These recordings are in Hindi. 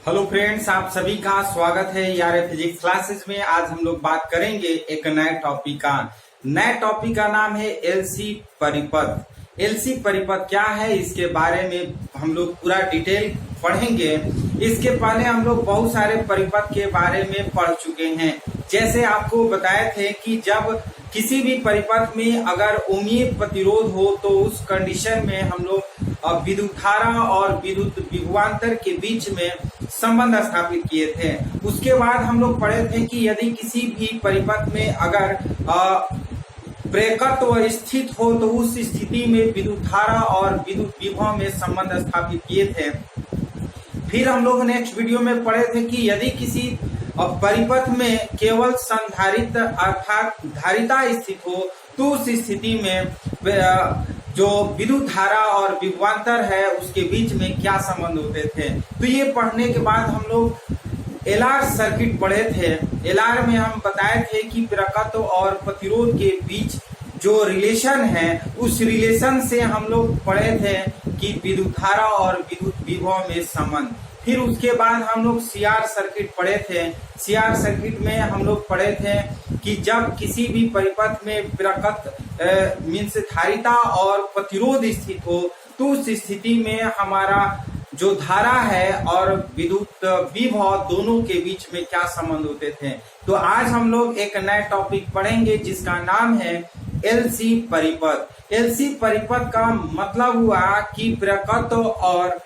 हेलो फ्रेंड्स, आप सभी का स्वागत है यार फिजिक्स क्लासेस में। आज हम लोग बात करेंगे एक नए टॉपिक का नाम है एलसी परिपथ। एलसी परिपथ क्या है, इसके बारे में हम लोग पूरा डिटेल पढ़ेंगे। इसके पहले हम लोग बहुत सारे परिपथ के बारे में पढ़ चुके हैं। जैसे आपको बताए थे कि जब किसी भी परिपथ में अगर ओमीय प्रतिरोध हो तो उस कंडीशन में हम लोग विद्युत धारा और विद्युत विभवांतर के बीच में संबंध स्थापित किए थे। उसके बाद हम लोग पढ़े थे कि यदि किसी भी परिपथ में अगर प्रेरकत्व स्थित हो तो उस स्थिति में विद्युत धारा और विद्युत विभव में संबंध स्थापित किए थे। फिर हम लोग नेक्स्ट वीडियो में पढ़े थे कि यदि किसी परिपथ में केवल संधारित्र अर्थात धारिता स्थित हो तो उस स्थिति में जो विद्युत धारा और विभवांतर है उसके बीच में क्या संबंध होते थे। तो ये पढ़ने के बाद हम लोग एलआर सर्किट पढ़े थे। एलआर में हम बताए थे कि प्रेरकत्व और प्रतिरोध के बीच जो रिलेशन है उस रिलेशन से हम लोग पढ़े थे कि विद्युत धारा और विद्युत विभव में संबंध। फिर उसके बाद हम लोग सीआर सर्किट पढ़े थे। सीआर सर्किट में हम लोग पढ़े थे कि जब किसी भी परिपथ में प्रेरकत्व मीन्स धारिता और प्रतिरोध स्थित हो तो उस स्थिति में हमारा जो धारा है और विद्युत विभव दोनों के बीच में क्या संबंध होते थे। तो आज हम लोग एक नया टॉपिक पढ़ेंगे जिसका नाम है एलसी परिपथ। एलसी परिपथ का मतलब हुआ कि प्रेरकत्व और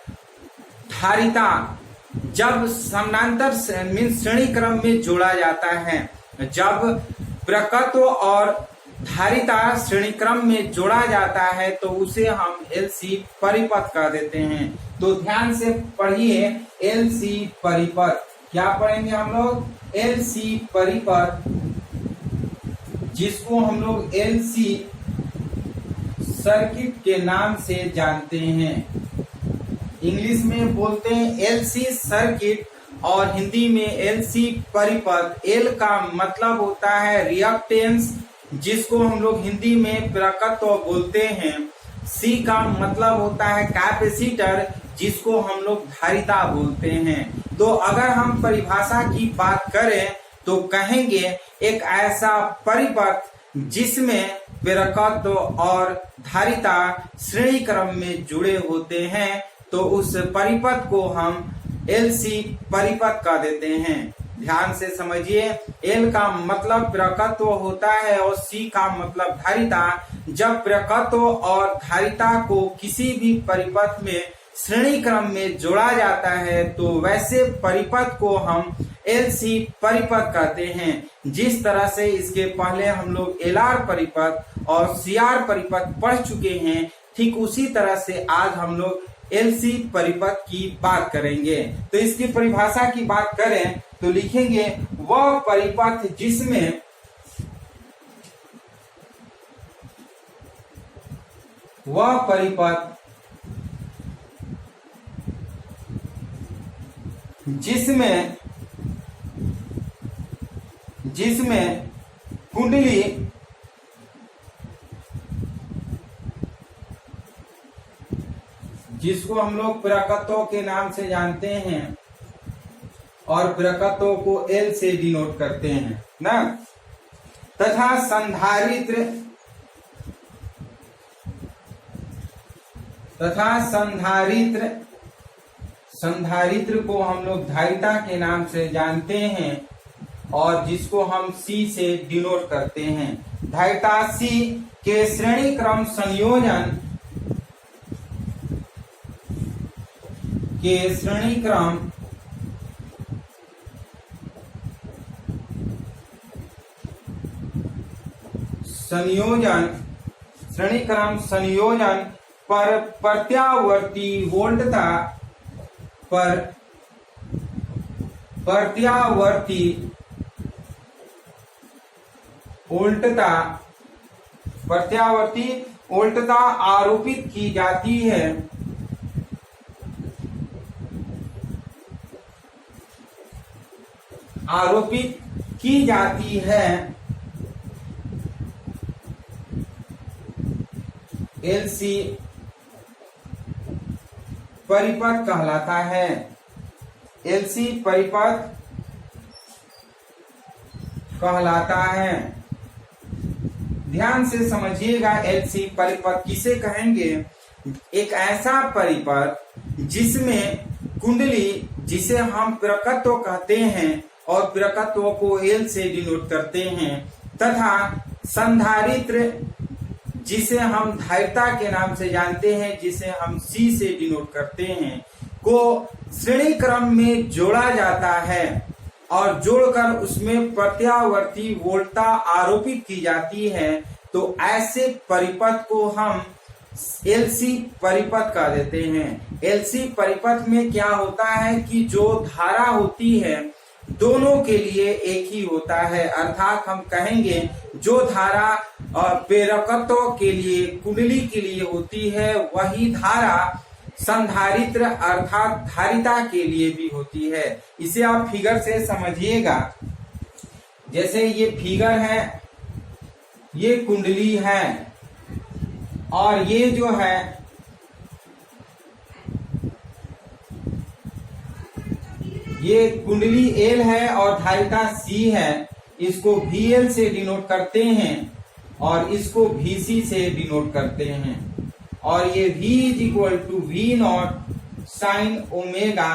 धारिता जब समानांतर मीन्स श्रेणी क्रम में जोड़ा जाता है, जब प्रेरकत्व और धारिता श्रेणी क्रम में जोड़ा जाता है तो उसे हम एलसी परिपथ कह देते हैं। तो ध्यान से पढ़िए एलसी परिपथ। क्या पढ़ेंगे हम लोग? एलसी परिपथ, जिसको हम लोग एलसी सर्किट के नाम से जानते हैं। इंग्लिश में बोलते हैं एलसी सर्किट और हिंदी में एलसी परिपथ। एल का मतलब होता है रिएक्टेंस, जिसको हम लोग हिंदी में प्रेरकत्व बोलते हैं। सी का मतलब होता है कैपेसिटर, जिसको हम लोग धारिता बोलते हैं। तो अगर हम परिभाषा की बात करें तो कहेंगे एक ऐसा परिपथ जिसमें प्रेरकत्व और धारिता श्रेणी क्रम में जुड़े होते हैं तो उस परिपथ को हम एलसी परिपथ कह देते हैं। ध्यान से समझिए, एल का मतलब प्रेरकत्व होता है और सी का मतलब धारिता। जब प्रेरकत्व और धारिता को किसी भी परिपथ में श्रेणी क्रम में जोड़ा जाता है तो वैसे परिपथ को हम एलसी परिपथ कहते हैं। जिस तरह से इसके पहले हम लोग एलआर परिपथ और सीआर परिपथ पढ़ चुके हैं, ठीक उसी तरह से आज हम लोग एलसी परिपथ की बात करेंगे। तो इसकी परिभाषा की बात करें तो लिखेंगे वह परिपथ जिसमें जिसमें कुंडली जिसको हम लोग प्रेरकत्व के नाम से जानते हैं और प्रेरकत्व को एल से डिनोट करते हैं ना, तथा संधारित्र को हम लोग धारिता के नाम से जानते हैं और जिसको हम सी से डिनोट करते हैं। धारिता सी के श्रेणी क्रम संयोजन पर प्रत्यावर्ती वोल्टता आरोपित की जाती है। एलसी परिपथ कहलाता है। एलसी परिपथ कहलाता है। ध्यान से समझिएगा, एलसी परिपथ किसे कहेंगे? एक ऐसा परिपथ जिसमें कुंडली, जिसे हम प्रकत्व कहते हैं और प्रकत्व को एल से डिनोट करते हैं, तथा संधारित्र जिसे हम धारिता के नाम से जानते हैं, जिसे हम सी से डिनोट करते हैं, को श्रेणी क्रम में जोड़ा जाता है और जोड़कर उसमें प्रत्यावर्ती वोल्टता आरोपित की जाती है। तो ऐसे परिपथ को हम एलसी परिपथ कह देते हैं। एलसी परिपथ में क्या होता है कि जो धारा होती है दोनों के लिए एक ही होता है, अर्थात हम कहेंगे जो धारा प्रेरकत्व के लिए, कुंडली के लिए होती है, वही धारा संधारित्र अर्थात धारिता के लिए भी होती है। इसे आप फिगर से समझिएगा। जैसे ये फिगर है, ये कुंडली है और ये जो है ये कुंडली एल है और धारिता सी है। इसको VL से डिनोट करते हैं और इसको VC से डिनोट करते हैं। और ये V = V0 sin omega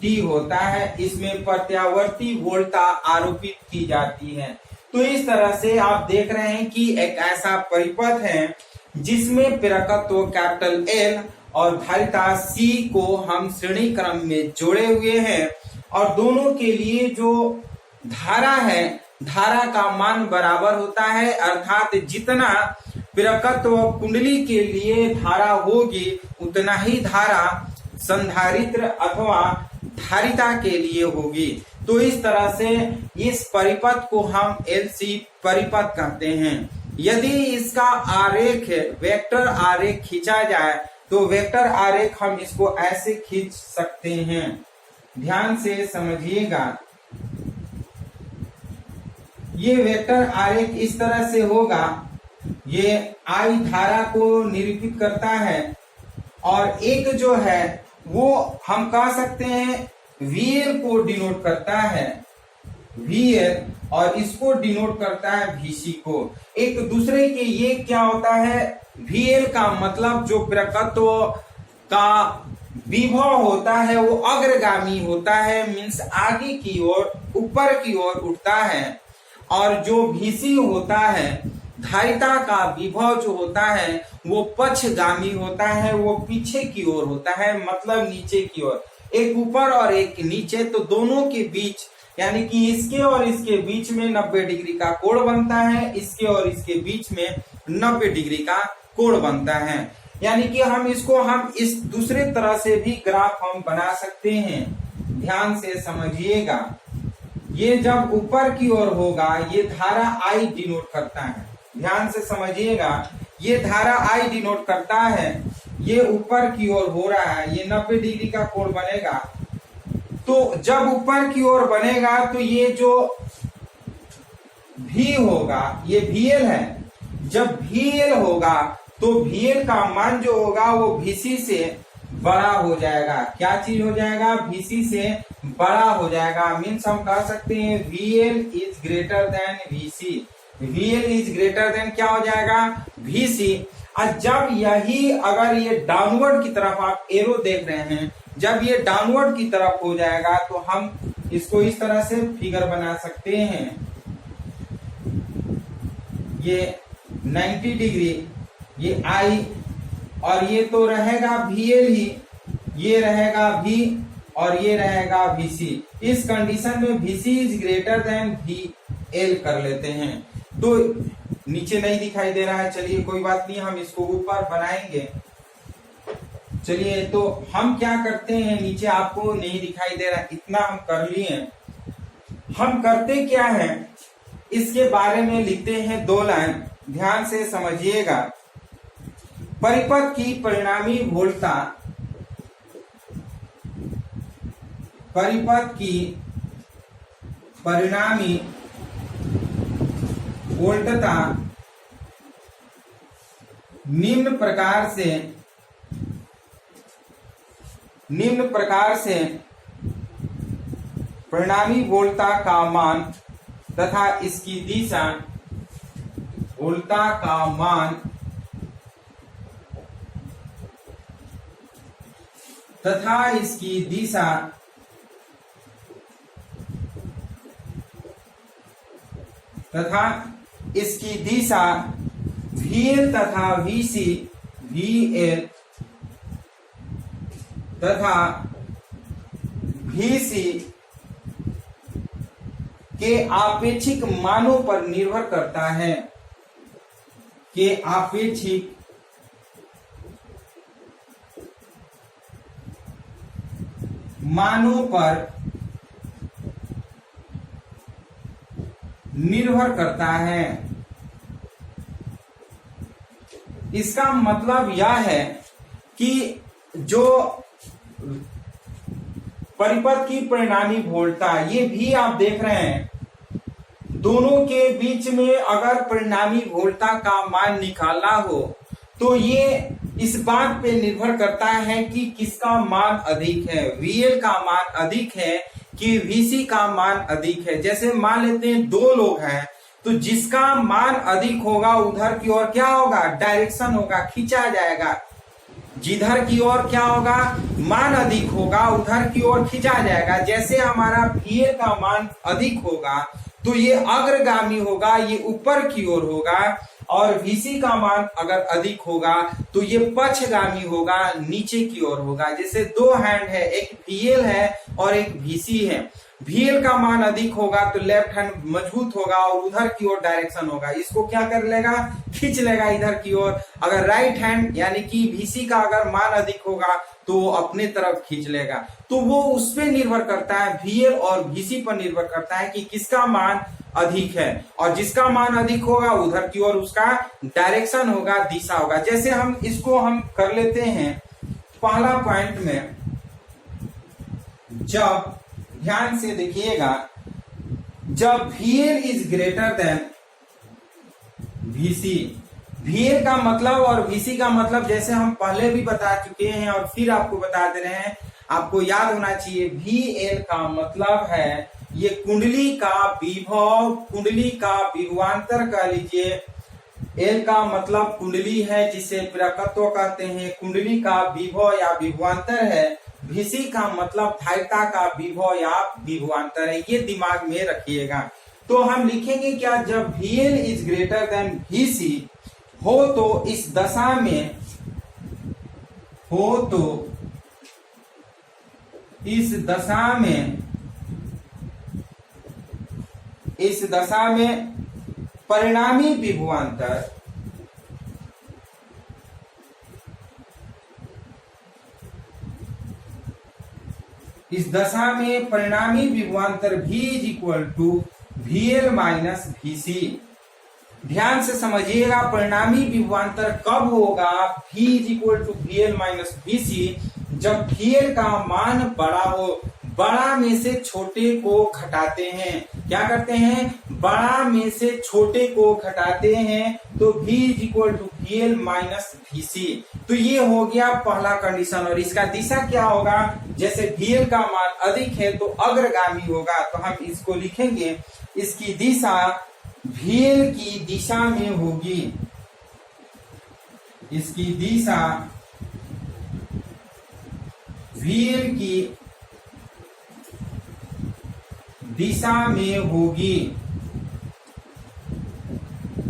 t होता है। इसमें प्रत्यावर्ती वोल्टता आरोपित की जाती है। तो इस तरह से आप देख रहे हैं कि एक ऐसा परिपथ है जिसमें प्रेरकत्व कैपिटल L और धारिता C को हम श्रेणी क्रम में जोड़े हुए हैं और दोनों के लिए जो धारा है, धारा का मान बराबर होता है, अर्थात जितना प्रेरकत्व कुंडली के लिए धारा होगी उतना ही धारा संधारित्र अथवा धारिता के लिए होगी। तो इस तरह से इस परिपथ को हम एलसी परिपथ कहते हैं। यदि इसका आरेख, वेक्टर आरेख खींचा जाए तो वेक्टर आरेख हम इसको ऐसे खींच सकते हैं। ध्यान से समझिएगा, ये वेक्टर आरेख इस तरह से होगा। ये आई धारा को निरूपित करता है और एक जो है वो हम कह सकते हैं VL को डिनोट करता है, VL, और इसको डिनोट करता है VC को। एक दूसरे के ये क्या होता है, VL का मतलब जो प्रेरकत्व का विभव होता है वो अग्रगामी होता है, मीन्स आगे की ओर, ऊपर की ओर उठता है। और जो VC होता है, धारिता का विभव जो होता है वो पक्षगामी होता है, वो पीछे की ओर होता है, मतलब नीचे की ओर। एक ऊपर और एक नीचे, तो दोनों के बीच यानी कि इसके और इसके बीच में 90 डिग्री का कोण बनता है, इसके और इसके बीच में 90 डिग्री का कोण बनता है। यानी कि हम इसको इस दूसरे तरह से भी ग्राफ हम बना सकते हैं। ध्यान से समझिएगा, ये जब ऊपर की ओर होगा ये धारा I डिनोट करता है। ध्यान से समझिएगा, ये धारा I डिनोट करता है, ये ऊपर की ओर हो रहा है, ये 90 डिग्री का कोण बनेगा। तो जब ऊपर की ओर बनेगा तो ये जो V होगा ये VL है। जब VL होगा तो VL का मान जो होगा वो VC से बड़ा हो जाएगा। क्या चीज हो जाएगा? VC से बड़ा हो जाएगा। मीन्स हम कह सकते हैं VL is greater than VC। VL is greater then क्या हो जाएगा? VC। और जब यही अगर ये डाउनवर्ड की तरफ आप एरो देख रहे हैं, जब ये डाउनवर्ड की तरफ हो जाएगा तो हम इसको इस तरह से फिगर बना सकते हैं। ये 90 डिग्री, ये I और ये तो रहेगा VL ही, ये रहेगा V और ये रहेगा VC। इस कंडीशन में VC is greater then VL कर लेते हैं। तो नीचे नहीं दिखाई दे रहा है, चलिए कोई बात नहीं, हम इसको ऊपर बनाएंगे। चलिए तो हम क्या करते हैं, नीचे आपको नहीं दिखाई दे रहा, इतना हम कर लिए। हम करते क्या है, इसके बारे में लिखते हैं 2 लाइन। ध्यान से समझिएगा, परिपथ की परिणामी वोल्टता, परिपथ की परिणामी वोल्टता निम्न प्रकार से परिणामी वोल्टा का मान तथा इसकी दिशा, वोल्टा का मान तथा इसकी दिशा VL तथा VC, VL तथा VC के आपेक्षिक मानों पर निर्भर करता है, के आपेक्षिक मानों पर निर्भर करता है। इसका मतलब यह है कि जो परिपथ की परिणामी वोल्टा, ये भी आप देख रहे हैं, दोनों के बीच में अगर परिणामी वोल्टा का मान निकालना हो तो ये इस बात पे निर्भर करता है कि किसका मान अधिक है, VL का मान अधिक है कि VC का मान अधिक है। जैसे मान लेते हैं दो लोग हैं, तो जिसका मान अधिक होगा उधर की ओर क्या होगा, डायरेक्शन होगा, खींचा जाएगा। जिधर की ओर क्या होगा, मान अधिक होगा, उधर की ओर खींचा जाएगा। जैसे हमारा VL का मान अधिक होगा तो ये अग्रगामी होगा, ये ऊपर की ओर होगा, और VC का मान अगर अधिक होगा तो ये पक्षगामी होगा, नीचे की ओर होगा। जैसे दो हैंड है, एक VL है और एक VC है। VL का मान अधिक होगा तो लेफ्ट हैंड मजबूत होगा और उधर की ओर डायरेक्शन होगा, इसको क्या कर लेगा, खींच लेगा इधर की ओर। अगर राइट हैंड यानी कि VC का अगर मान अधिक होगा तो अपने तरफ खींच लेगा। तो वो उस पर निर्भर करता है, VL और VC पर निर्भर करता है कि किसका मान अधिक है, और जिसका मान अधिक होगा उधर की ओर उसका डायरेक्शन होगा, दिशा होगा। जैसे इसको हम कर लेते हैं पहला पॉइंट में, जब ध्यान से देखिएगा, जब VL is greater than VC, VL का मतलब और VC का मतलब जैसे हम पहले भी बता चुके हैं और फिर आपको बता दे रहे हैं, आपको याद होना चाहिए। VL का मतलब है ये कुंडली का विभव, कुंडली का विभवांतर कह लीजिए। L का मतलब कुंडली है जिसे प्रकत्व कहते हैं, कुंडली का विभव या विभवांतर है। VC का मतलब धारिता का विभव या विभवांतर है, ये दिमाग में रखिएगा। तो हम लिखेंगे क्या, जब VL is greater than VC हो तो इस दशा में, इस दशा में परिणामी विभवांतर, इस दशा में परिणामी विभवांतर V is equal to VL minus VC। ध्यान से समझिएगा, परिणामी विभवांतर कब होगा, V is equal to VL minus VC, जब VL का मान बड़ा हो। बड़ा में से छोटे को घटाते हैं, क्या करते हैं, बड़ा में से छोटे को घटाते हैं, तो V is equal to VL minus VC। तो ये हो गया पहला कंडीशन। और इसका दिशा क्या होगा, जैसे VL का मान अधिक है तो अग्रगामी होगा, तो हम इसको लिखेंगे, इसकी दिशा VL की दिशा में होगी, इसकी दिशा VL की दिशा में होगी।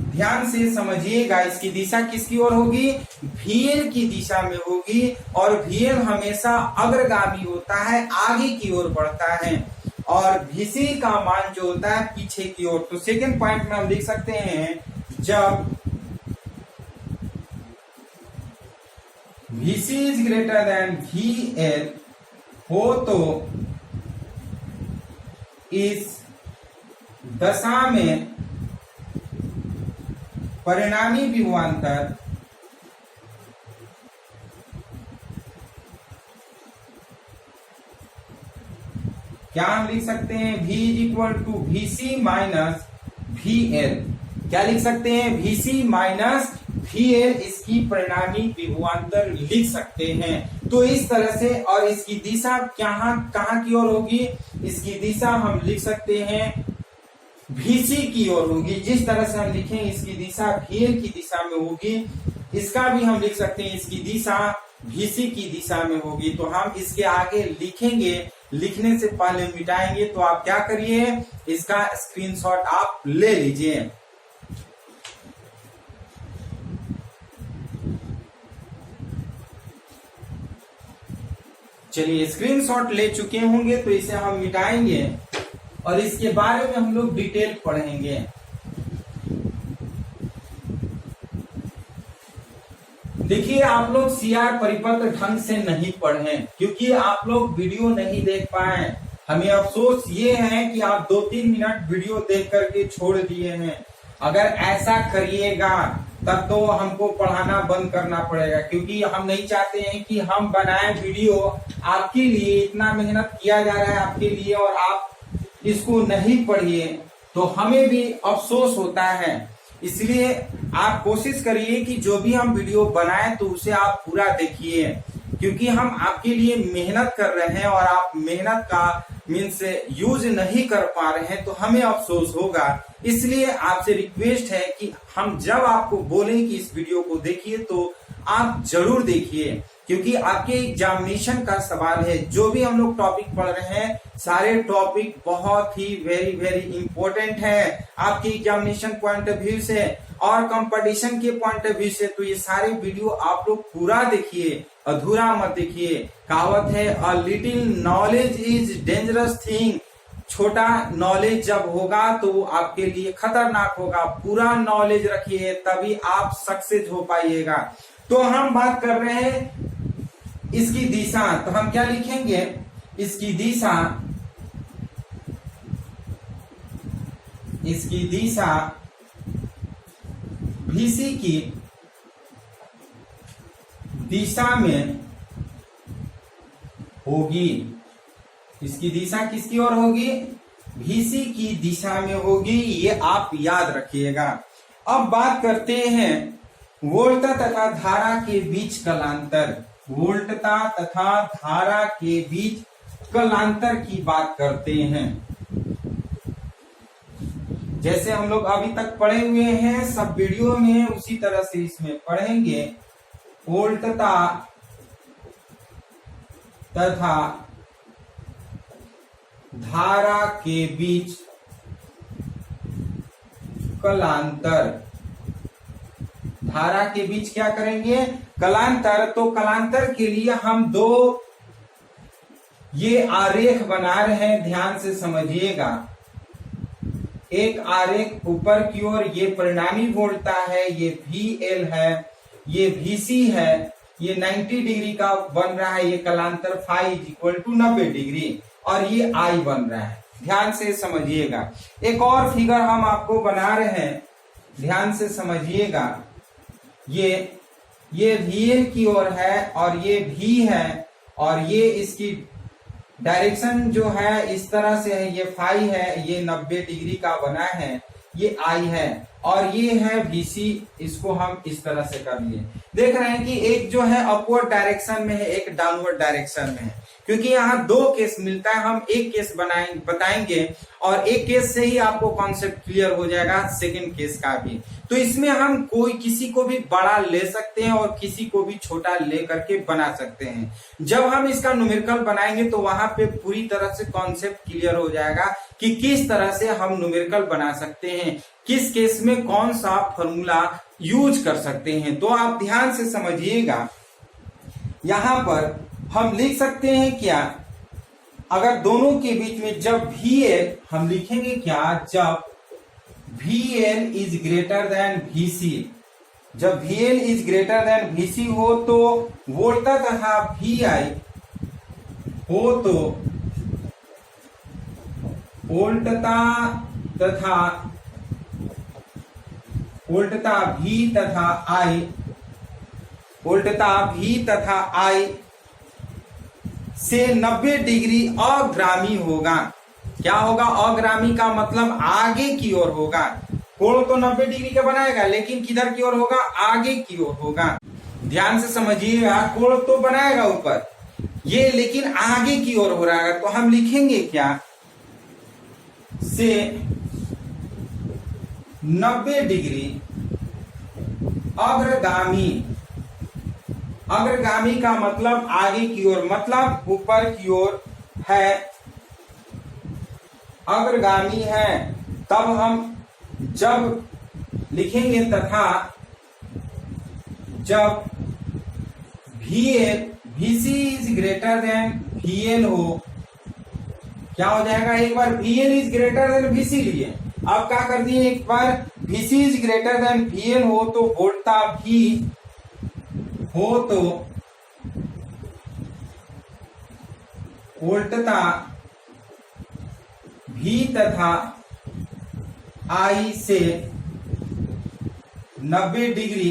ध्यान से समझिएगा, इसकी दिशा किसकी ओर होगी, VL की दिशा में होगी। और VL हमेशा अग्रगामी होता है, आगे की ओर बढ़ता है, और VC का मान जो होता है पीछे की ओर। तो सेकंड पॉइंट में हम लिख सकते हैं, जब VC is greater then VL हो तो इस दशा में परिणामी विभवांतर क्या हम लिख सकते हैं, V is equal to VC minus VL। क्या लिख सकते हैं, VC माइनस VL, इसकी परिणामी विभवांतर लिख सकते हैं। तो इस तरह से, और इसकी दिशा कहाँ की ओर होगी, इसकी दिशा हम लिख सकते हैं VC की ओर होगी। जिस तरह से हम लिखेंगे इसकी दिशा VL की दिशा में होगी, इसका भी हम लिख सकते हैं इसकी दिशा VC की दिशा में होगी। तो हम इसके आगे लिखेंगे, लिखने से पहले मिटाएंगे। तो आप क्या करिए, इसका स्क्रीनशॉट आप ले लीजिए। चलिए, स्क्रीनशॉट ले चुके होंगे तो इसे हम मिटाएंगे और इसके बारे में हम लोग डिटेल पढ़ेंगे। देखिए, आप लोग CR परिपत्र ढंग से नहीं पढ़े क्योंकि आप लोग वीडियो नहीं देख पाए। हमें अफसोस ये है कि आप 2-3 मिनट वीडियो देख करके छोड़ दिए हैं। अगर ऐसा करिएगा तब तो हमको पढ़ाना बंद करना पड़ेगा, क्योंकि हम नहीं चाहते हैं कि हम बनाए वीडियो आपके लिए, इतना मेहनत किया जा रहा है आपके लिए और आप इसको नहीं पढ़िए तो हमें भी अफसोस होता है। इसलिए आप कोशिश करिए कि जो भी हम वीडियो बनाएं तो उसे आप पूरा देखिए, क्योंकि हम आपके लिए मेहनत कर रहे हैं और आप मेहनत का मीन्स यूज नहीं कर पा रहे हैं तो हमें अफसोस होगा। इसलिए आपसे रिक्वेस्ट है कि हम जब आपको बोलें कि इस वीडियो को देखिए तो आप जरूर देखिए, क्योंकि आपके एग्जामिनेशन का सवाल है। जो भी हम लोग टॉपिक पढ़ रहे हैं सारे टॉपिक बहुत ही वेरी वेरी इंपॉर्टेंट है आपके एग्जामिनेशन पॉइंट ऑफ व्यू से और कंपटीशन के पॉइंट ऑफ व्यू से। तो ये सारे वीडियो आप लोग पूरा देखिए, अधूरा मत देखिए। कहावत है, a little knowledge is dangerous thing. छोटा नॉलेज जब होगा तो आपके लिए खतरनाक होगा। पूरा नॉलेज रखिए तभी आप सक्सेस हो पाइएगा। तो हम बात कर रहे हैं इसकी दिशा, तो हम क्या लिखेंगे, इसकी दिशा VC की दिशा में होगी। इसकी दिशा किसकी ओर होगी, VC की दिशा में होगी, ये आप याद रखिएगा। अब बात करते हैं वोल्टता तथा धारा के बीच कलांतर। वोल्टता तथा धारा के बीच कलांतर की बात करते हैं। जैसे हम लोग अभी तक पढ़े हुए हैं सब वीडियो में, उसी तरह से इसमें पढ़ेंगे। वोल्टता तथा धारा के बीच कलांतर। धारा के बीच क्या करेंगे, कलांतर। तो कलांतर के लिए हम दो ये आरेख बना रहे हैं, ध्यान से समझिएगा। एक आरेख ऊपर की ओर ये परिणामी वोल्टता है, ये VL है, ये VC है, ये 90 डिग्री का बन रहा है, ये कलांतर फाई इक्वल टू 90 डिग्री और ये I बन रहा है। ध्यान से समझिएगा। एक और फिगर हम आपको बना रहे हैं, ध्यान से समझिएगा। ये VL की ओर है और ये V है और ये इसकी डायरेक्शन जो है इस तरह से है, ये फाई है, ये 90 डिग्री का बना है, ये I है और ये है VC। इसको हम इस तरह से कर लिए। देख रहे हैं कि एक जो है अपवर्ड डायरेक्शन में है, एक डाउनवर्ड डायरेक्शन में है, क्योंकि यहाँ दो केस मिलता है। हम एक केस बताएंगे और एक केस से ही आपको कॉन्सेप्ट क्लियर हो जाएगा, सेकंड केस का भी। तो इसमें हम किसी को भी बड़ा ले सकते हैं और किसी को भी छोटा ले करके बना सकते हैं। जब हम इसका न्यूमेरिकल बनाएंगे तो वहां पे पूरी तरह से कॉन्सेप्ट क्लियर हो जाएगा कि किस तरह से हम न्यूमेरिकल बना सकते हैं, किस केस में कौन सा फॉर्मूला यूज कर सकते हैं। तो आप ध्यान से समझिएगा। यहां पर हम लिख सकते हैं क्या, अगर दोनों के बीच में जब VL, हम लिखेंगे क्या, जब VL is greater than VC। जब VL is greater than VC हो तो वोल्टता तथा VI हो तो वोल्टता V तथा I से 90 डिग्री अग्रामी होगा। क्या होगा, अग्रामी का मतलब आगे की ओर होगा। कोण तो 90 डिग्री का बनाएगा लेकिन किधर की ओर होगा, आगे की ओर होगा। ध्यान से समझिएगा, कोण तो बनाएगा ऊपर ये, लेकिन आगे की ओर हो रहा है। तो हम लिखेंगे क्या, से 90 डिग्री अग्रगामी। अग्रगामी का मतलब आगे की ओर, मतलब ऊपर की ओर है, अग्रगामी है। तब हम जब लिखेंगे तथा जब VC is greater then VL हो, क्या हो जाएगा, एक बार VL is greater than VC लिए, अब क्या कर दिए, एक बार VC is greater then VL हो तो वोल्टता V हो तो वोल्टता V तथा I से 90 डिग्री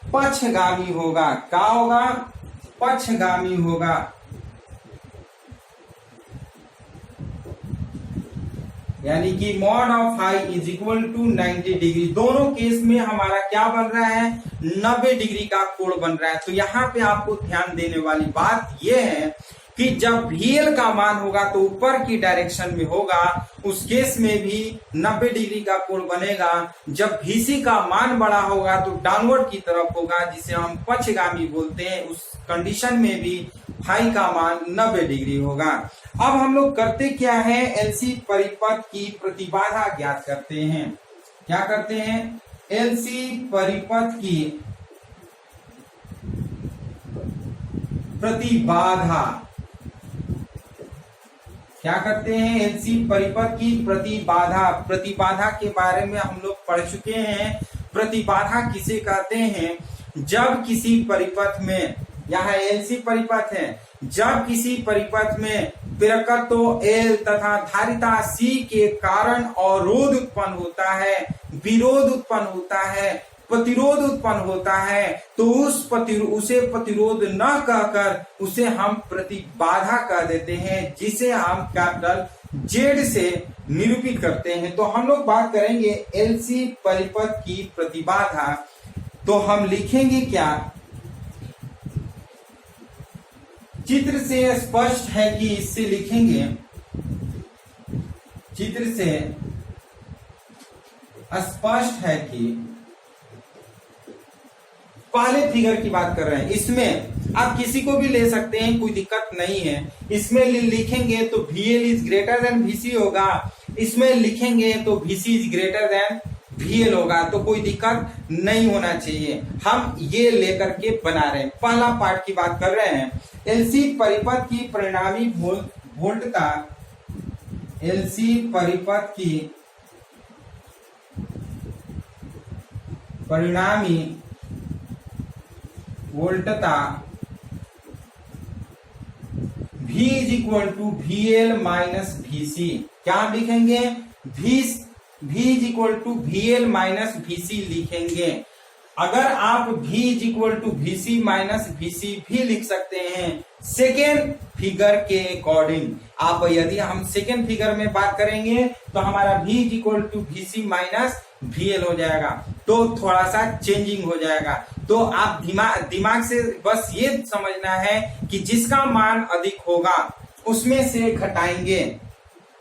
पक्षगामी होगा। क्या होगा, पक्षगामी होगा। यानी कि mod of I is equal to 90 degree. दोनों केस में हमारा क्या बन रहा है, 90 डिग्री का कोण बन रहा है। तो यहाँ पे आपको ध्यान देने वाली बात यह है कि जब VL का मान होगा तो ऊपर की डायरेक्शन में होगा, उस केस में भी 90 डिग्री का कोण बनेगा। जब VC का मान बड़ा होगा तो डाउनवर्ड की तरफ होगा, जिसे हम पक्षगामी बोलते हैं। उस कंडीशन में भी फाई का मान 90 डिग्री होगा। अब हम लोग करते क्या है, LC परिपथ की प्रतिबाधा ज्ञात करते हैं। क्या करते हैं, LC परिपथ की प्रतिबाधा, क्या करते हैं, LC परिपथ की प्रतिबाधा। प्रतिबाधा के बारे में हम लोग पढ़ चुके हैं। प्रतिबाधा किसे कहते हैं, जब किसी परिपथ में, यहाँ LC परिपथ है, जब किसी परिपथ में प्रेरकत्व L तथा धारिता C के कारण अवरोध उत्पन्न होता है, विरोध उत्पन्न होता है, प्रतिरोध उत्पन्न होता है, तो उसे प्रतिरोध न कहकर उसे हम प्रतिबाधा कह देते हैं, जिसे हम कैपिटल Z से निरूपित करते हैं। तो हम लोग बात करेंगे LC परिपथ की प्रतिबाधा। तो हम लिखेंगे क्या, चित्र से स्पष्ट है कि इससे लिखेंगे, चित्र से स्पष्ट है कि, पहले फिगर की बात कर रहे हैं, इसमें आप किसी को भी ले सकते हैं, कोई दिक्कत नहीं है। इसमें लिखेंगे तो VL is greater than VC होगा, इसमें लिखेंगे तो VC is greater then VL होगा, तो कोई दिक्कत नहीं होना चाहिए। हम ये लेकर के बना रहे हैं, पहला पार्ट की बात कर रहे हैं। LC परिपथ की परिणामी वोल्टता, LC परिपथ की परिणामी वोल्टता V is equal to VL minus VC। क्या लिखेंगे, V is equal to VL minus VC लिखेंगे। अगर आप V is equal to VC minus VC भी लिख सकते हैं सेकेंड फिगर के अकॉर्डिंग। आप यदि हम सेकेंड फिगर में बात करेंगे तो हमारा V is equal to VC minus VL हो जाएगा, तो थोड़ा सा चेंजिंग हो जाएगा। तो आप दिमाग से बस ये समझना है कि जिसका मान अधिक होगा उसमें से घटाएंगे,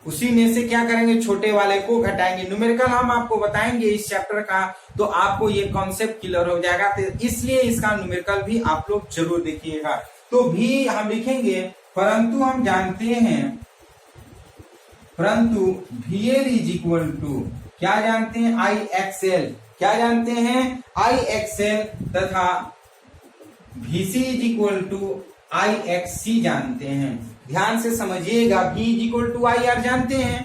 उसी में से क्या करेंगे, छोटे वाले को घटाएंगे। न्यूमेरिकल हम आपको बताएंगे इस चैप्टर का, तो आपको ये कॉन्सेप्ट क्लियर हो जाएगा। तो इसलिए इसका न्यूमेरिकल भी आप लोग जरूर देखिएगा। तो भी हम लिखेंगे, परंतु हम जानते हैं, परंतु VL इज इक्वल टू, क्या जानते हैं, IXL। क्या जानते हैं, IXL तथा VC is equal to IXC जानते हैं। ध्यान से समझिएगा, V is equal to IR जानते हैं,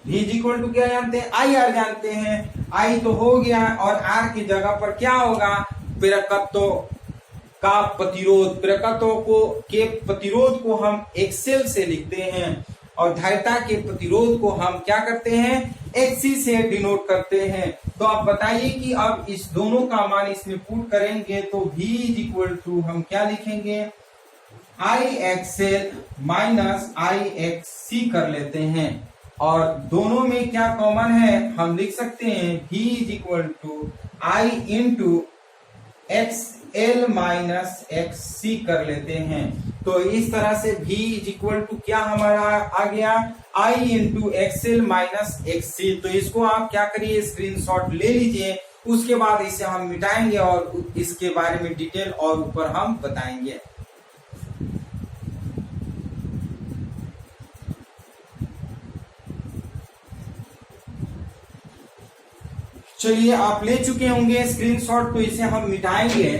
V इज इक्वल टू क्या जानते हैं, IR जानते हैं। I तो हो गया, और R की जगह पर क्या होगा, प्रेरकत्व का प्रतिरोध। प्रेरकत्व के प्रतिरोध को हम XL से लिखते हैं, और धारिता के प्रतिरोध को हम क्या करते हैं, XC से डिनोट करते हैं। तो आप बताइए कि अब इस दोनों का मान इसमें पुट करेंगे तो V इज इक्वल टू हम क्या लिखेंगे, IXL माइनस IXC कर लेते हैं, और दोनों में क्या कॉमन है, हम लिख सकते हैं V is equal to I into L minus X C कर लेते हैं। तो इस तरह से v इज इक्वल टू क्या हमारा आ गया, i into XL minus X C. तो इसको आप क्या करिए, स्क्रीनशॉट ले लीजिए, उसके बाद इसे हम मिटाएंगे और इसके बारे में डिटेल और ऊपर हम बताएंगे। चलिए, आप ले चुके होंगे स्क्रीनशॉट, तो इसे हम मिटाएंगे।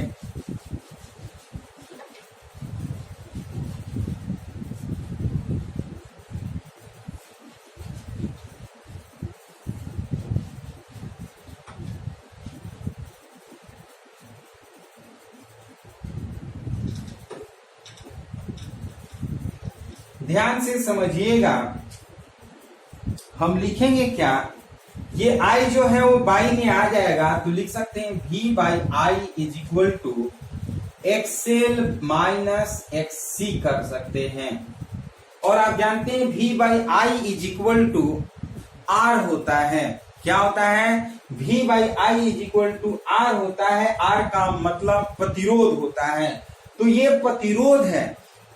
ध्यान से समझिएगा, हम लिखेंगे क्या, ये i जो है वो बाई में आ जाएगा, तो लिख सकते हैं v by I is equal to XL minus X C कर सकते हैं। और आप जानते हैं v by I is equal to R होता है। क्या होता है, v by I is equal to R होता है। आर का मतलब प्रतिरोध होता है। तो ये प्रतिरोध है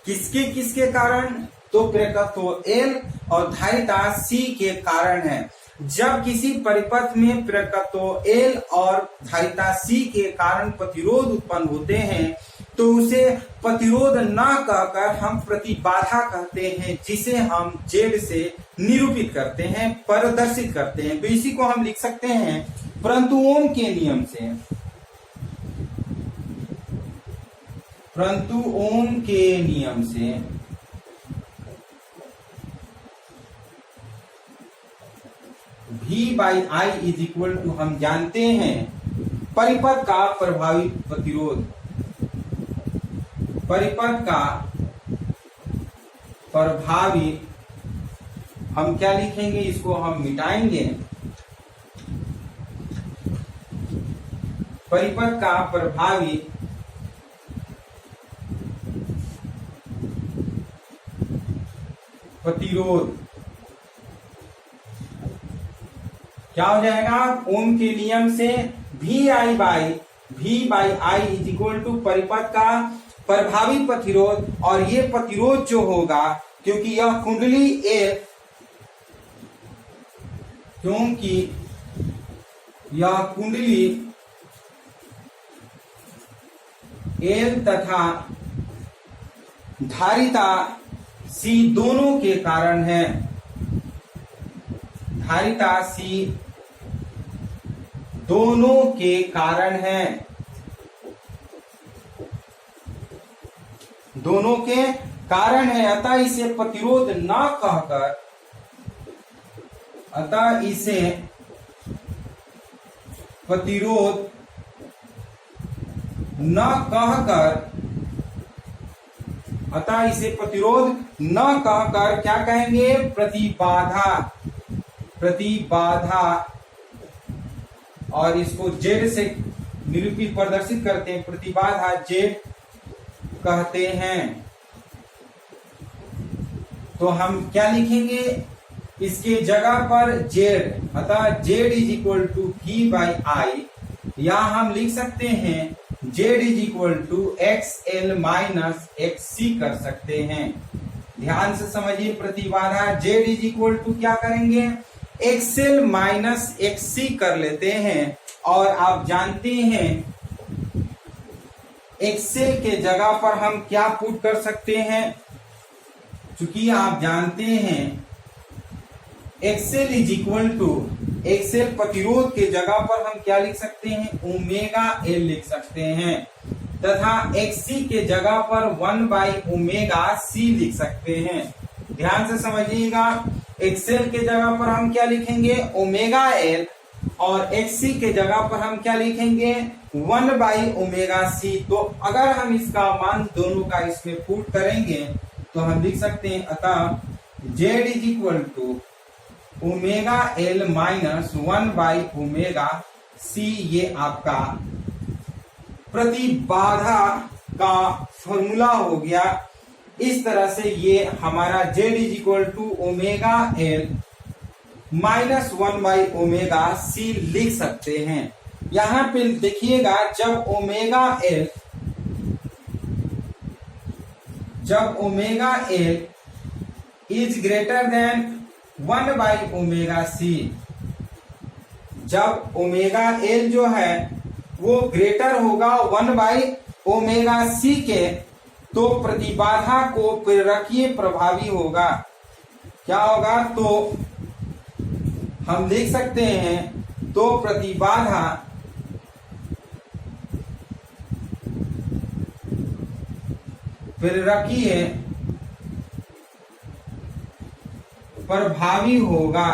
किसके किसके कारण, तो प्रेरकत्व L और धारिता C के कारण है। जब किसी परिपथ में प्रेरकत्व L और धारिता C के कारण प्रतिरोध उत्पन्न होते हैं, तो उसे प्रतिरोध न कहकर हम प्रतिबाधा कहते हैं, जिसे हम Z से निरूपित करते हैं, प्रदर्शित करते हैं। तो इसी को हम लिख सकते हैं परंतु ओम के नियम से, परंतु ओम के नियम से v by I is equal to, हम जानते हैं परिपथ का प्रभावी प्रतिरोध, परिपथ का प्रभावी, हम क्या लिखेंगे, इसको हम मिटाएंगे, परिपथ का प्रभावी प्रतिरोध क्या हो जाएगा, ओम के नियम से v by I is equal to परिपथ का प्रभावी प्रतिरोध। और ये प्रतिरोध जो होगा, क्योंकि यह कुंडली L, क्योंकि यह कुंडली L तथा धारिता C दोनों के कारण है, धारिता C दोनों के कारण है, दोनों के कारण है। अतः इसे प्रतिरोध न कहकर, अतः इसे प्रतिरोध न कहकर, अतः इसे प्रतिरोध न कहकर क्या कहेंगे, प्रतिबाधा, प्रतिबाधा। और इसको Z से निरूपित प्रदर्शित करते हैं, प्रतिबाधा Z कहते हैं। तो हम क्या लिखेंगे, इसके जगह पर Z, अतः Z is equal to v by I, या हम लिख सकते हैं Z is equal to X L minus X C कर सकते हैं। ध्यान से समझिए, प्रतिबाधा Z इज इक्वल टू क्या करेंगे, एक्सएल माइनस एक्स सी कर लेते हैं। और आप जानते हैं एक्सएल के जगह पर हम क्या पुट कर सकते हैं, चूंकि आप जानते हैं XL is equal to, XL प्रतिरोध के जगह पर हम क्या लिख सकते हैं, ओमेगा एल लिख सकते हैं, तथा एक्ससी के जगह पर 1 बाई ओमेगा सी लिख सकते हैं। ध्यान से समझिएगा, एक्सएल के जगह पर हम क्या लिखेंगे, ओमेगा एल, और एक्ससी के जगह पर हम क्या लिखेंगे, 1 बाई ओमेगा सी। तो अगर हम इसका मान दोनों का इसमें पुट करेंगे तो हम लिख सकते हैं, अतः Z is equal to omega L minus 1 by omega C. ये आपका प्रतिबाधा का फॉर्मूला हो गया। इस तरह से ये हमारा Z is equal to omega L minus 1 by omega C लिख सकते हैं। यहाँ पे देखिएगा, जब ओमेगा एल जब omega L is greater than 1/ओमेगा c, जब ओमेगा एल जो है वो ग्रेटर होगा 1/ओमेगा c के, तो प्रतिबाधा को प्रेरकीय प्रभावी होगा। क्या होगा? तो हम लिख सकते हैं, तो प्रतिबाधा प्रेरकीय प्रभावी होगा।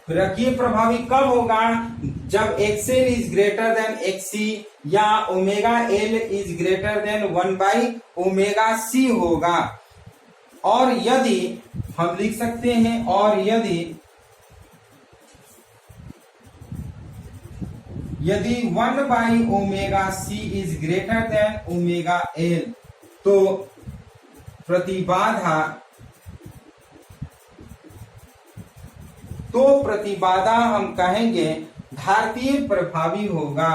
प्रेरकीय प्रभावी कब होगा? जब XL is greater than XC या omega L is greater than 1/ओमेगा c होगा। और यदि हम लिख सकते हैं, और यदि 1/ओमेगा c is greater than omega L, तो प्रतिबाधा हम कहेंगे घातीय प्रभावी होगा।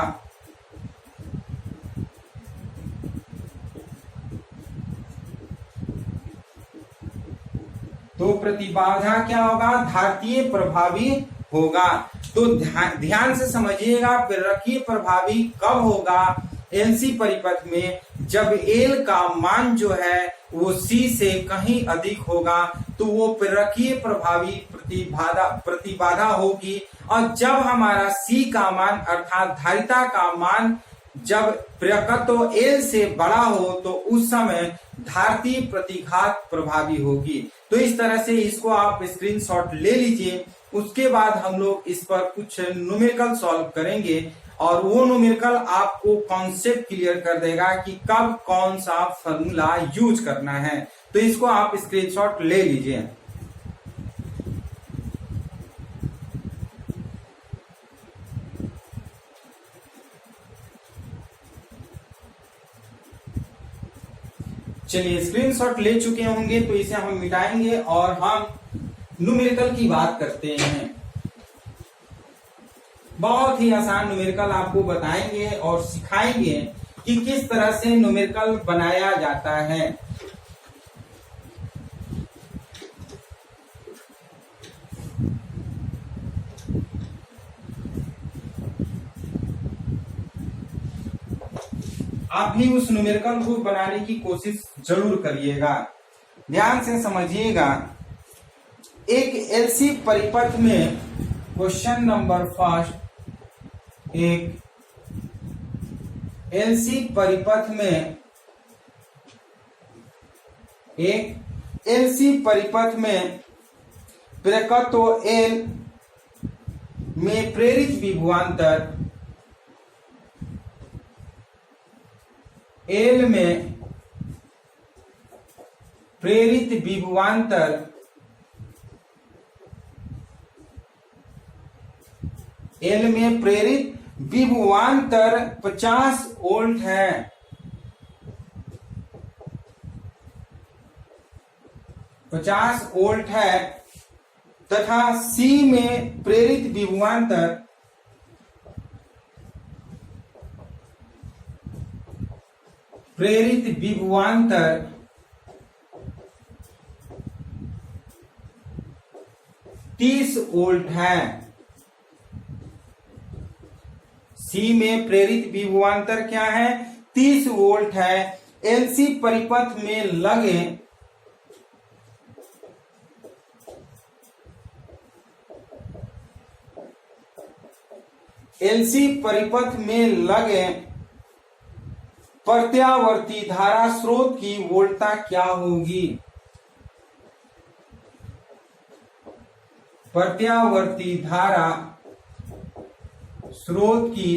तो प्रतिबाधा क्या होगा? घातीय प्रभावी होगा। तो ध्यान से समझिएगा, प्रेरकीय प्रभावी कब होगा? एलसी परिपथ में, जब एल का मान जो है वो सी से कहीं अधिक होगा, तो वो प्रेरकीय प्रभावी प्रतिबाधा होगी। और जब हमारा सी का मान अर्थात धारिता का मान जब प्रेरकत्व एल से बड़ा हो, तो उस समय धारितीय प्रतिघात प्रभावी होगी। तो इस तरह से इसको आप स्क्रीनशॉट ले लीजिए। उसके बाद हम लोग इस पर कुछ न्यूमेरिकल सॉल्व करेंगे, और वो न्यूमेरिकल आपको कॉन्सेप्ट क्लियर कर देगा कि कब कौन सा फॉर्मूला यूज करना है। तो इसको आप स्क्रीनशॉट ले लीजिए। चलिए, स्क्रीनशॉट ले चुके होंगे तो इसे हम मिटाएंगे और हम न्यूमेरिकल की बात करते हैं। बहुत ही आसान न्यूमेरिकल आपको बताएंगे और सिखाएंगे कि किस तरह से न्यूमेरिकल बनाया जाता है। आप भी उस न्यूमेरिकल को बनाने की कोशिश जरूर करिएगा। ध्यान से समझिएगा। एक एलसी परिपथ में क्वेश्चन नंबर फर्स्ट, एक एलसी परिपथ में प्रेरकत्व एल में प्रेरित विभवांतर एल में प्रेरित विभवांतर एल में प्रेरित विभवांतर 50 वोल्ट है। 50 वोल्ट है तथा सी में प्रेरित विभवांतर 30 वोल्ट है। सी में प्रेरित विभवांतर क्या है? 30 वोल्ट है। एलसी परिपथ में लगे प्रत्यावर्ती धारा स्रोत की वोल्टता क्या होगी? प्रत्यावर्ती धारा स्रोत की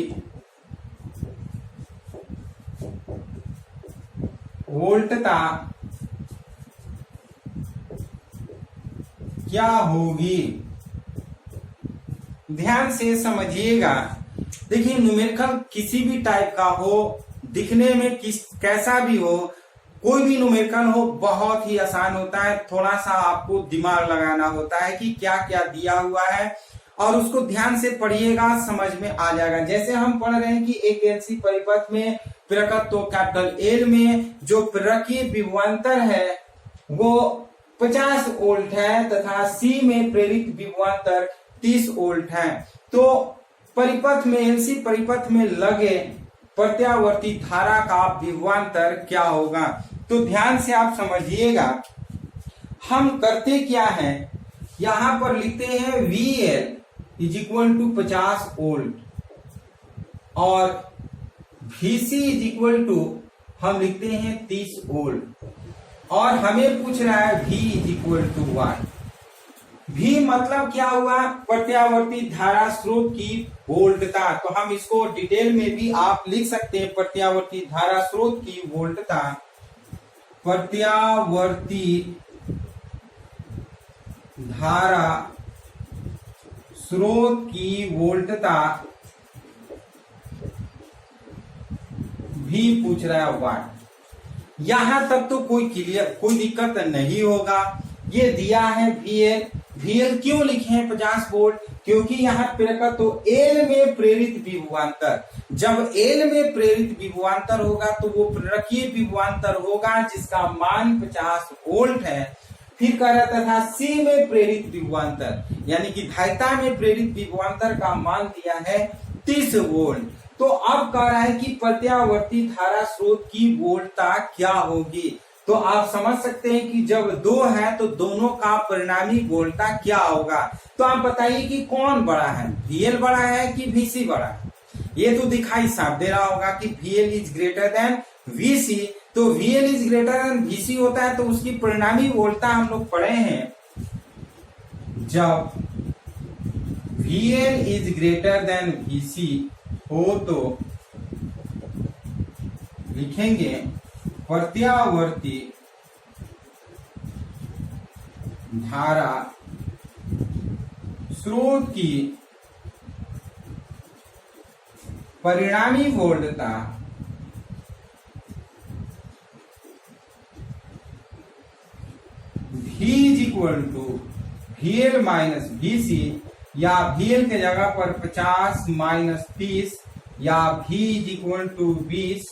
वोल्टता क्या होगी? ध्यान से समझिएगा। देखिए, न्यूमेरिकल किसी भी टाइप का हो, दिखने में कैसा भी हो, कोई भी न्यूमेरिकल हो, बहुत ही आसान होता है। थोड़ा सा आपको दिमाग लगाना होता है कि क्या क्या दिया हुआ है, और उसको ध्यान से पढ़िएगा, समझ में आ जाएगा। जैसे हम पढ़ रहे हैं कि एक एलसी परिपथ में प्रेरकत्व तो कैपिटल एल में जो प्रेरकीय विभवांतर है वो 50 वोल्ट है तथा सी में प्रेरित विभवांतर 30 वोल्ट है। तो परिपथ में एलसी परिपथ में लगे प्रत्यावर्ती धारा का विभवांतर क्या होगा। तो ध्यान से आप समझिएगा, हम करते क्या है, यहां पर लिखते हैं VL is equal to 50 volt और VC इज इक्वल टू हम लिखते हैं 30 वोल्ट और हमें पूछ रहा है V is equal to 1। V मतलब क्या हुआ, प्रत्यावर्ती धारा स्रोत की वोल्टता। तो हम इसको डिटेल में भी आप लिख सकते हैं, प्रत्यावर्ती धारा स्रोत की वोल्टता, प्रत्यावर्ती धारा स्रोत की वोल्टता भी पूछ रहा है 1। यहां तक तो कोई दिक्कत नहीं होगा। ये दिया है VL क्यों लिखे हैं 50 वोल्ट, क्योंकि यहाँ प्रेरकत्व तो एल में प्रेरित विभवांतर, जब एल में प्रेरित विभवांतर होगा तो वो प्रेरकीय विभवांतर होगा जिसका मान 50 वोल्ट है। फिर कह रहा था सी में प्रेरित विभवांतर, यानी कि धारिता में प्रेरित विभवांतर का मान दिया है 30 वोल्ट। तो अब कह रहा है कि प्रत्यावर्ती धारा स्रोत की वोल्टता क्या होगी। तो आप समझ सकते हैं कि जब दो है तो दोनों का परिणामी वोल्टता क्या होगा। तो आप बताइए कि कौन बड़ा है, VL बड़ा है कि VC बड़ा है। ये तो दिखाई साफ दे रहा होगा कि VL is greater than VC। तो VL is greater than VC होता है तो उसकी परिणामी वोल्टता हम लोग पढ़े हैं, जब VL is greater than VC हो तो लिखेंगे प्रत्यावर्ती धारा स्रोत की परिणामी वोल्टता V is equal to VL minus VC, या VL के जगह पर 50 माइनस 30 या V is equal to 20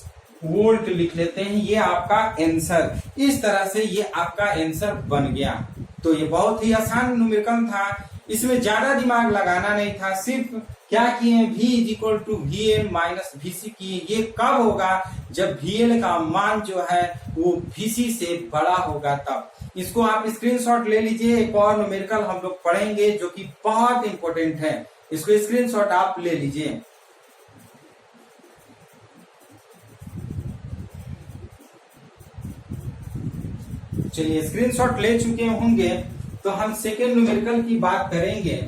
volt लिख लेते हैं। ये आपका आंसर, इस तरह से ये आपका आंसर बन गया। तो ये बहुत ही आसान न्यूमेरिकल था, इसमें ज्यादा दिमाग लगाना नहीं था, सिर्फ क्या किए V is equal to VL minus VC किए। ये कब होगा, जब VL का मान जो है वो VC से बड़ा होगा तब। इसको आप स्क्रीनशॉट ले लीजिए। एक और न्यूमेरिकल हम लोग पढ़ेंगे जो कि बहुत इंपॉर्टेंट है, इसको स्क्रीनशॉट आप ले लीजिए। चलिए स्क्रीनशॉट ले चुके होंगे तो हम सेकेंड न्यूमेरिकल की बात करेंगे।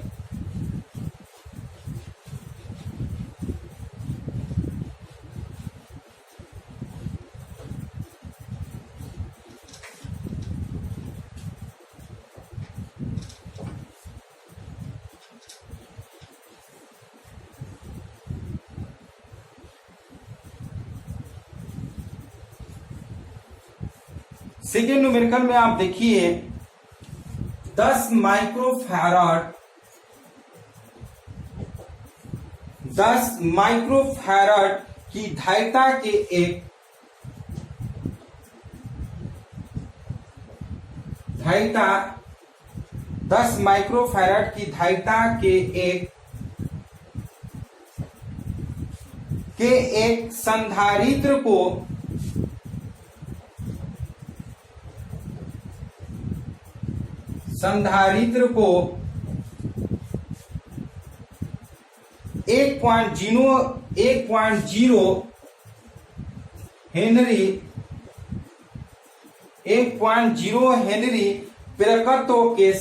सेकेंड न्यूमेरिकल में आप देखिए 10 माइक्रोफैराड की धारिता के एक 10 माइक्रोफैराड की धारिता के एक संधारित्र को संधारित्र को 1.0 हेनरी प्रेरकत्व के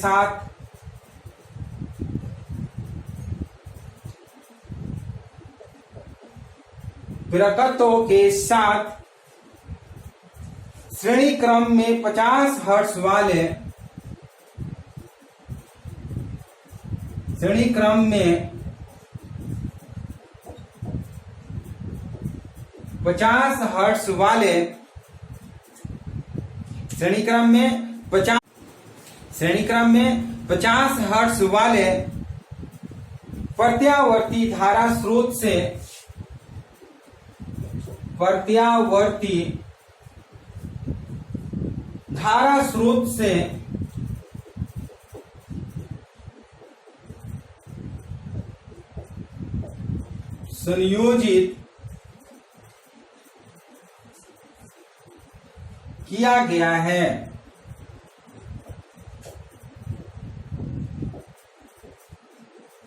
साथ श्रेणी क्रम में 50 हर्ट्ज वाले श्रेणी क्रम में 50 हर्ट्ज वाले श्रेणी क्रम में 50 हर्ट्ज वाले प्रत्यावर्ती धारा स्रोत से प्रत्यावर्ती धारा स्रोत से संयोजित किया गया है।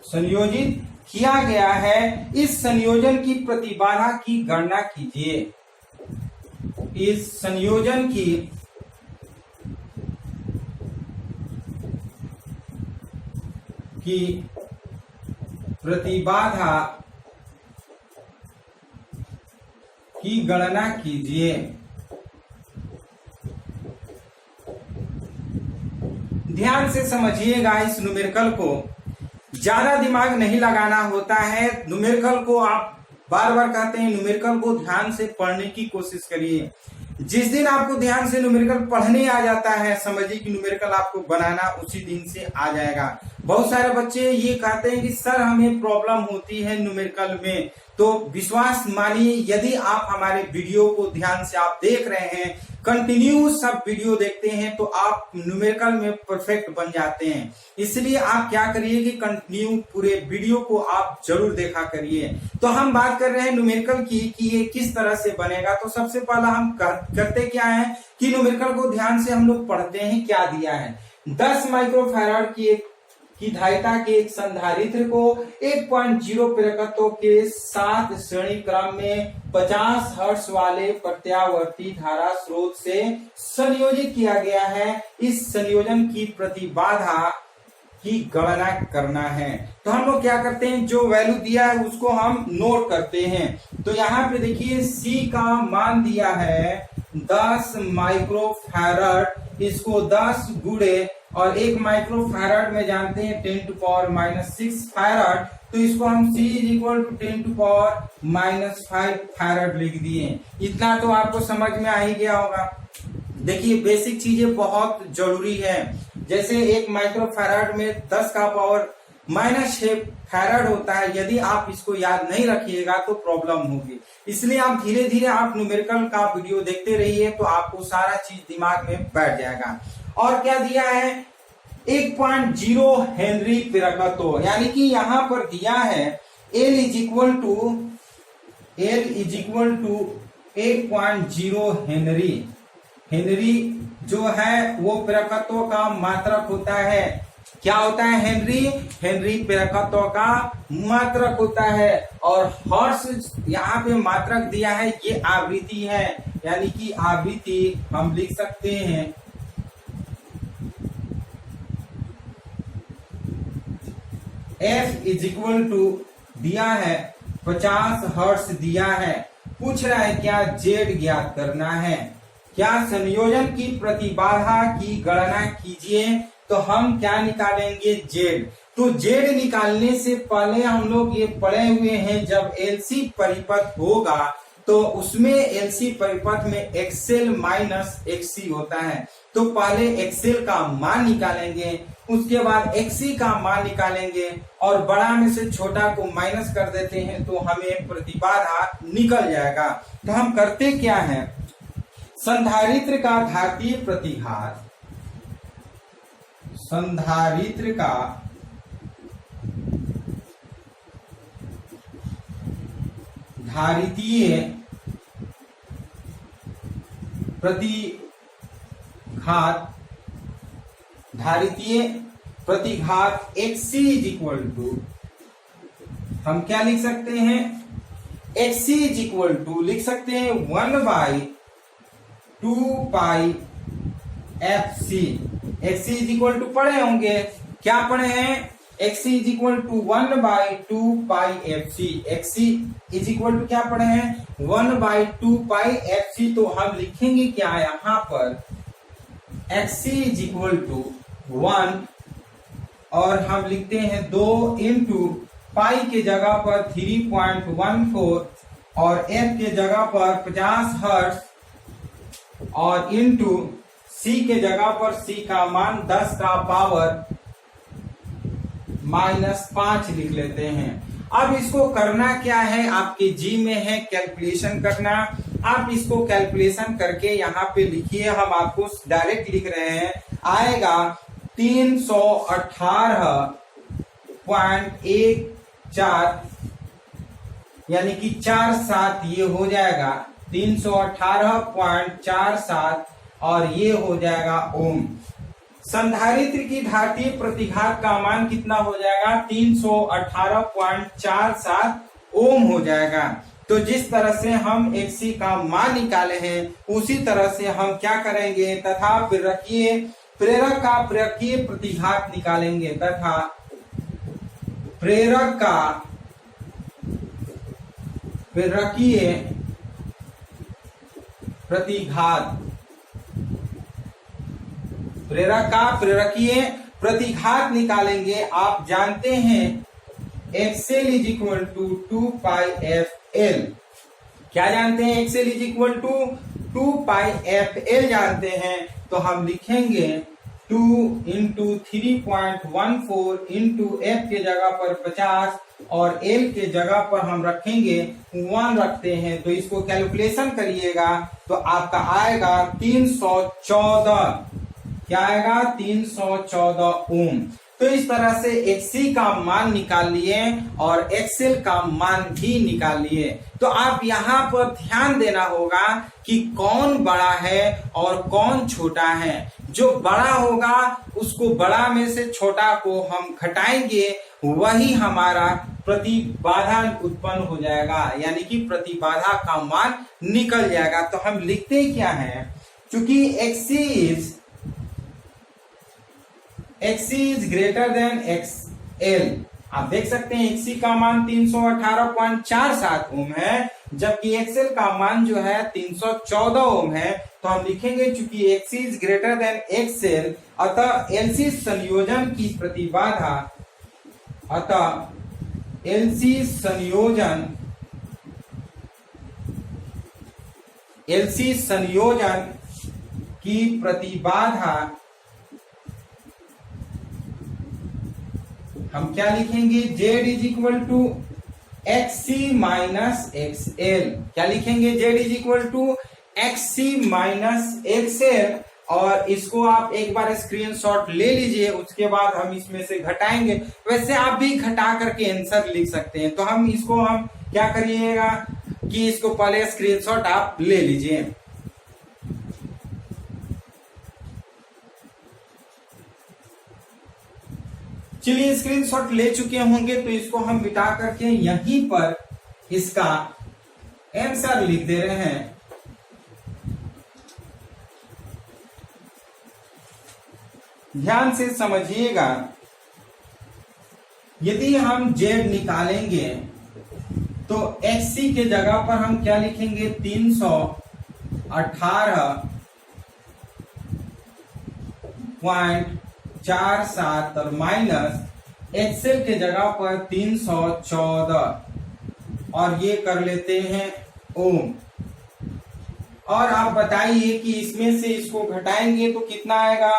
संयोजित किया गया है। इस संयोजन की प्रतिबाधा की गणना कीजिए। इस संयोजन की प्रतिबाधा की गणना कीजिए। ध्यान से समझिएगा इस न्यूमेरिकल को, ज्यादा दिमाग नहीं लगाना होता है। न्यूमेरिकल को आप बार बार कहते हैं, न्यूमेरिकल को ध्यान से पढ़ने की कोशिश करिए। जिस दिन आपको ध्यान से न्यूमेरिकल पढ़ने आ जाता है, समझिए कि न्यूमेरिकल आपको बनाना उसी दिन से आ जाएगा। बहुत सारे बच्चे ये कहते हैं कि सर हमें प्रॉब्लम होती है न्यूमेरिकल में, तो विश्वास मानिए, यदि आप हमारे वीडियो को ध्यान से आप देख रहे हैं, कंटिन्यू सब वीडियो देखते हैं, तो आप न्यूमेरिकल में परफेक्ट बन जाते हैं। इसलिए आप क्या करिए कि कंटिन्यू पूरे वीडियो को आप जरूर देखा करिए। तो हम बात कर रहे हैं न्यूमेरिकल की कि ये किस तरह से बनेगा। तो सबसे पहला हम करते क्या है कि न्यूमेरिकल को ध्यान से हम लोग पढ़ते हैं। क्या दिया है, 10 माइक्रोफैराड की धारिता के एक संधारित्र को 1.0 प्रेरकत्व के साथ श्रेणी क्रम में 50 हर्ट्ज वाले प्रत्यावर्ती धारा स्रोत से संयोजित किया गया है। इस संयोजन की प्रतिबाधा की गणना करना है। तो हम लोग क्या करते हैं, जो वैल्यू दिया है उसको हम नोट करते हैं। तो यहाँ पे देखिए C का मान दिया है 10 माइक्रोफैराड, इसको 10 गुणे और 1 माइक्रोफैराड में जानते हैं 10⁻⁻6 फैराड, तो इसको हम C = 10⁻⁻5 फैराड लिख दिए। इतना तो आपको समझ में आ ही गया होगा। देखिए बेसिक चीजें बहुत जरूरी है। जैसे 1 माइक्रोफैराड में 10 का पावर -6 फैराड होता है। यदि आप इसको याद नहीं रखिएगा तो प्रॉब्लम होगी। इसलिए आप धीरे धीरे आप न्यूमेरिकल का वीडियो देखते रहिए, तो आपको सारा चीज दिमाग में बैठ जाएगा। और क्या दिया है, 1.0 हेनरी प्रेरकत्व, यानी कि यहाँ पर दिया है L = 1.0 हेनरी। हेनरी जो है वो प्रेरकत्व का मात्रक होता है। क्या होता है हेनरी? हेनरी प्रेरकत्व का मात्रक होता है। और हर्ट्ज यहाँ पे मात्रक दिया है, ये आवृत्ति है, यानी कि आवृत्ति हम लिख सकते हैं F दिया है 50 हर्ट्ज दिया है। पूछ रहा है क्या जेड ज्ञात करना है। क्या संयोजन की प्रतिबाधा की गणना कीजिए। तो हम क्या निकालेंगे, जेड। तो जेड निकालने से पहले हम लोग ये पढ़े हुए हैं, जब एलसी परिपथ होगा तो उसमें एलसी परिपथ में एक्सएल माइनस एक्सी होता है। तो पहले एक्सएल का मान निकालेंगे, उसके बाद एक्सी का मान निकालेंगे और बड़ा में से छोटा को माइनस कर देते हैं, तो हमें प्रतिबाधा निकल जाएगा। तो हम करते क्या है, संधारित्र का धारितीय प्रतिघात, संधारित्र का धारितीय प्रतिघात, धारितीय प्रतिघात XC = हम क्या लिख सकते हैं, XC = लिख सकते हैं 1/2πfc। XC = पढ़े होंगे, क्या पढ़े हैं, XC = 1/2πfc। XC = क्या पढ़े हैं, 1/2πfc। तो हम लिखेंगे क्या यहाँ पर, XC = 1 और हम लिखते हैं 2 × पाई के जगह पर 3.14 और f के जगह पर 50 हर्ट्ज और इंटू c के जगह पर c का मान 10 का पावर -5 लिख लेते हैं। अब इसको करना क्या है, आपके जी में है कैलकुलेशन करना। आप इसको कैलकुलेशन करके यहाँ पे लिखिए, हम आपको डायरेक्ट लिख रहे हैं, आएगा 318.14 यानी कि 47 ये हो जाएगा 318.47 और ये हो जाएगा ओम। संधारित्र की धात्रीय प्रतिघात का मान कितना हो जाएगा 318.47 ओम हो जाएगा। तो जिस तरह से हम XC का मान निकाले हैं उसी तरह से हम क्या करेंगे तथा प्रेरक का प्रेरकीय प्रतिघात निकालेंगे तथा प्रेरक का प्रेरकीय प्रतिघात प्रतिघात निकालेंगे। आप जानते हैं XL is equal to 2πfL। क्या जानते हैं? XL is equal to 2πfL जानते हैं। तो हम लिखेंगे 2 इंटू 3.14 इंटू F के जगह पर 50 और L के जगह पर हम रखेंगे 1 रखते हैं। तो इसको कैलकुलेशन करिएगा तो आपका आएगा 314। क्या आएगा? 314 ओम। तो इस तरह से XC का मान निकाल लिए और XL का मान भी निकाल लिए। तो आप यहाँ पर ध्यान देना होगा कि कौन बड़ा है और कौन छोटा है। जो बड़ा होगा उसको बड़ा में से छोटा को हम घटाएंगे, वही हमारा प्रतिबाधा उत्पन्न हो जाएगा, यानी कि प्रतिबाधा का मान निकल जाएगा। तो हम लिखते क्या है, क्योंकि XC is greater then XL। आप देख सकते हैं XC का मान 318.47 ओम है, जबकि XL का मान जो है 314 ओम है। तो हम लिखेंगे चूंकि XC is greater then XL, अतः LC संयोजन की प्रतिबाधा, अतः LC संयोजन की प्रतिबाधा हम क्या लिखेंगे? Z is equal to XC minus XL। क्या लिखेंगे? Z is equal to XC minus XL। और इसको आप एक बार स्क्रीनशॉट ले लीजिए, उसके बाद हम इसमें से घटाएंगे। वैसे आप भी घटा करके आंसर लिख सकते हैं। तो हम क्या करिएगा कि इसको पहले स्क्रीनशॉट आप ले लीजिए। चलिए स्क्रीनशॉट ले चुके होंगे, तो इसको हम मिटा करके यहीं पर इसका आंसर लिख दे रहे हैं। ध्यान से समझिएगा, यदि हम Z निकालेंगे तो XC के जगह पर हम क्या लिखेंगे? 318.47 और माइनस XL के जगह पर 314 और ये कर लेते हैं ओम। और आप बताइए कि इसमें से इसको घटाएंगे तो कितना आएगा?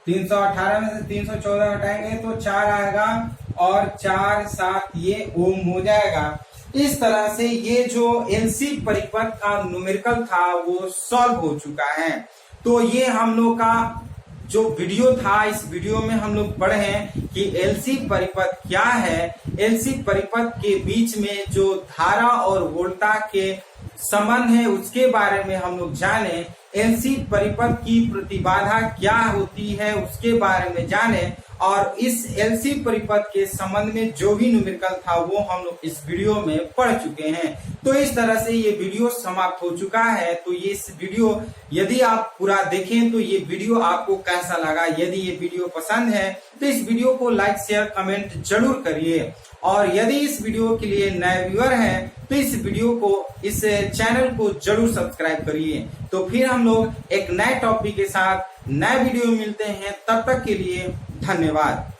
318 में से 314 घटाएंगे तो 4 आएगा और 4 7 ये ओम हो जाएगा। इस तरह से ये जो LC परिपथ का न्यूमेरिकल था वो सॉल्व हो चुका है। तो ये हम लोग का जो वीडियो था, इस वीडियो में हम लोग पढ़े हैं कि LC परिपथ क्या है। LC परिपथ के बीच में जो धारा और वोल्टा के संबंध है उसके बारे में हम लोग जाने। LC परिपथ की प्रतिबाधा क्या होती है उसके बारे में जाने, और इस LC परिपथ के संबंध में जो भी न्यूमेरिकल था वो हम लोग इस वीडियो में पढ़ चुके हैं। तो इस तरह से ये वीडियो समाप्त हो चुका है। तो ये इस वीडियो यदि आप पूरा देखें तो ये वीडियो आपको कैसा लगा, यदि ये वीडियो पसंद है तो इस वीडियो को लाइक शेयर कमेंट जरूर करिए। और यदि इस वीडियो के लिए नए व्यूअर हैं तो इस वीडियो को, इस चैनल को जरूर सब्सक्राइब करिए। तो फिर हम लोग एक नए टॉपिक के साथ नए वीडियो मिलते हैं, तब तक के लिए धन्यवाद।